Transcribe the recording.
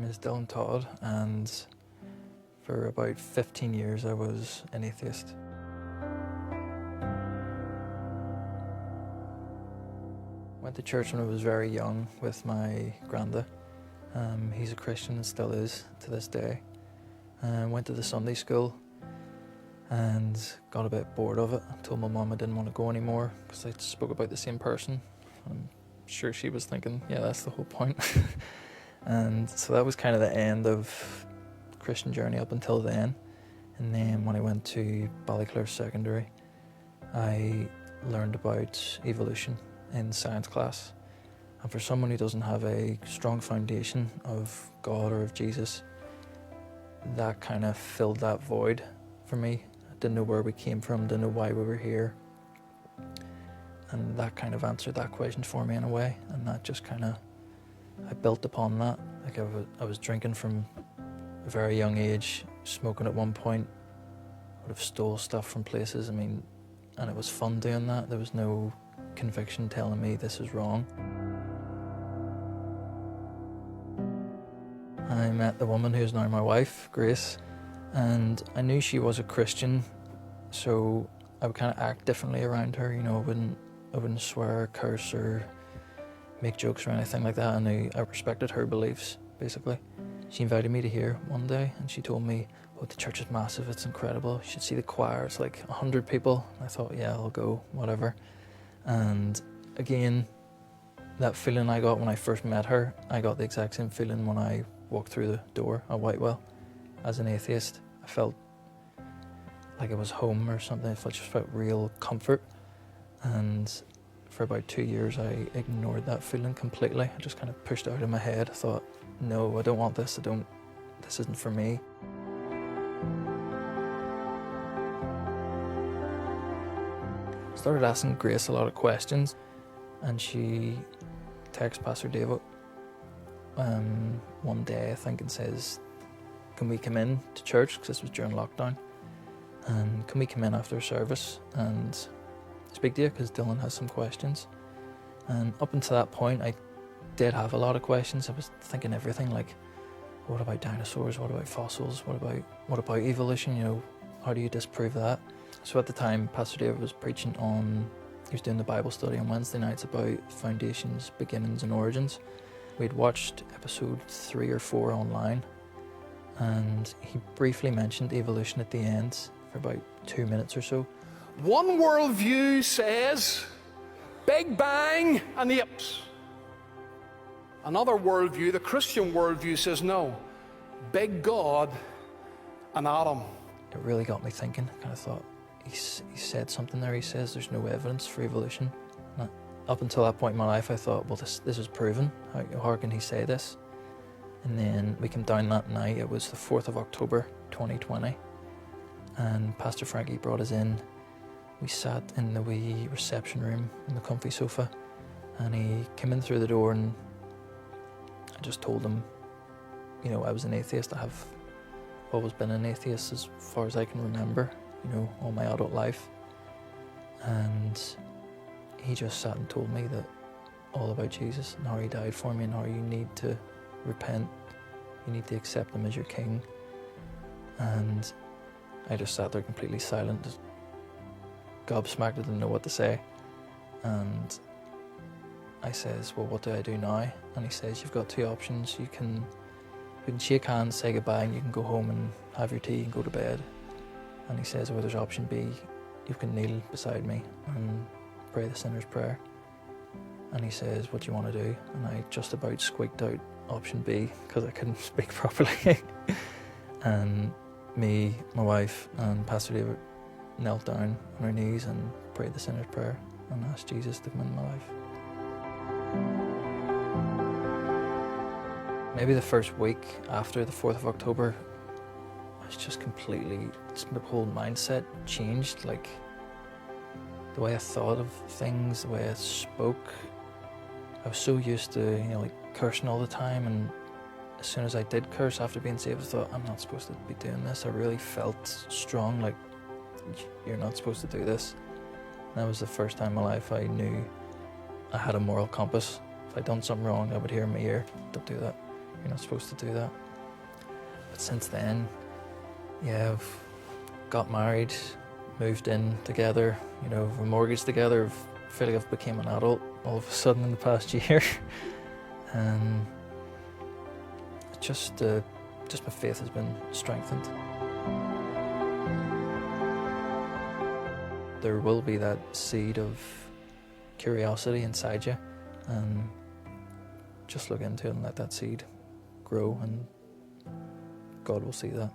is Dylan Todd, and for about 15 years I was an atheist. Went to church when I was very young with my granda. He's a Christian and still is to this day. Went to the Sunday school and got a bit bored of it. I told my mum I didn't want to go anymore because I spoke about the same person. I'm sure she was thinking, yeah, that's the whole point. And so that was kind of the end of the Christian journey up until then. And then when I went to Ballyclare Secondary, I learned about evolution in science class. And for someone who doesn't have a strong foundation of God or of Jesus, that kind of filled that void for me. I didn't know where we came from, didn't know why we were here. And that kind of answered that question for me in a way. And that just kind of, I built upon that. Like I was drinking from a very young age, smoking at one point, would have stole stuff from places, and it was fun doing that. There was no conviction telling me this is wrong. I met the woman who is now my wife, Grace, and I knew she was a Christian, so I would kind of act differently around her. You know, I wouldn't swear, curse, or make jokes or anything like that. I respected her beliefs, basically. She invited me to here one day, and she told me, oh, the church is massive, it's incredible, you should see the choir, it's like 100 people. And I thought, yeah, I'll go, whatever. And again, that feeling I got when I first met her, I got the exact same feeling when I walked through the door at Whitewell. As an atheist, I felt like it was home or something. I just felt real comfort. And for about 2 years, I ignored that feeling completely. I just kind of pushed it out of my head. I thought, no, I don't want this. This isn't for me. Started asking Grace a lot of questions, and she texts Pastor David one day, I think, and says, can we come in to church, because this was during lockdown, and can we come in after service and speak to you, because Dylan has some questions. And up until that point, I did have a lot of questions. I was thinking everything, like, what about dinosaurs, what about fossils, what about evolution, you know, how do you disprove that? So at the time, Pastor David was preaching he was doing the Bible study on Wednesday nights about foundations, beginnings and origins. We'd watched episode 3 or 4 online, and he briefly mentioned evolution at the end for about 2 minutes or so. One worldview says Big Bang and apes. Another worldview, the Christian worldview, says no, big God and Adam. It really got me thinking. I kind of thought, he said something there. He says there's no evidence for evolution. And up until that point in my life, I thought, well, this is proven. How can he say this? And then we came down that night. It was the 4th of October, 2020. And Pastor Frankie brought us in. We sat in the wee reception room on the comfy sofa, and he came in through the door, and I just told him, you know, I was an atheist. I have always been an atheist as far as I can remember, you know, all my adult life. And he just sat and told me that all about Jesus and how he died for me and how you need to repent, you need to accept him as your king. And I just sat there completely silent, just gobsmacked, I didn't know what to say. And I says, well, what do I do now? And he says, you've got 2 options. You can shake hands, say goodbye, and you can go home and have your tea and go to bed. And he says, well, there's option B. You can kneel beside me and pray the sinner's prayer. And he says, what do you want to do? And I just about squeaked out option B because I couldn't speak properly. And me, my wife, and Pastor David knelt down on our knees and prayed the sinner's prayer and asked Jesus to come into my life. Maybe the first week after the 4th of October, I was just completely, the whole mindset changed. Like, the way I thought of things, the way I spoke. I was so used to, you know, like cursing all the time, and as soon as I did curse after being saved, I thought, I'm not supposed to be doing this. I really felt strong, like, you're not supposed to do this. And that was the first time in my life I knew I had a moral compass. If I'd done something wrong, I would hear in my ear, don't do that. You're not supposed to do that. But since then, yeah, I've got married, moved in together, you know, we've a mortgage together. I feel like I've become an adult all of a sudden in the past year. And just my faith has been strengthened. There will be that seed of curiosity inside you, and just look into it and let that seed grow, and God will see that.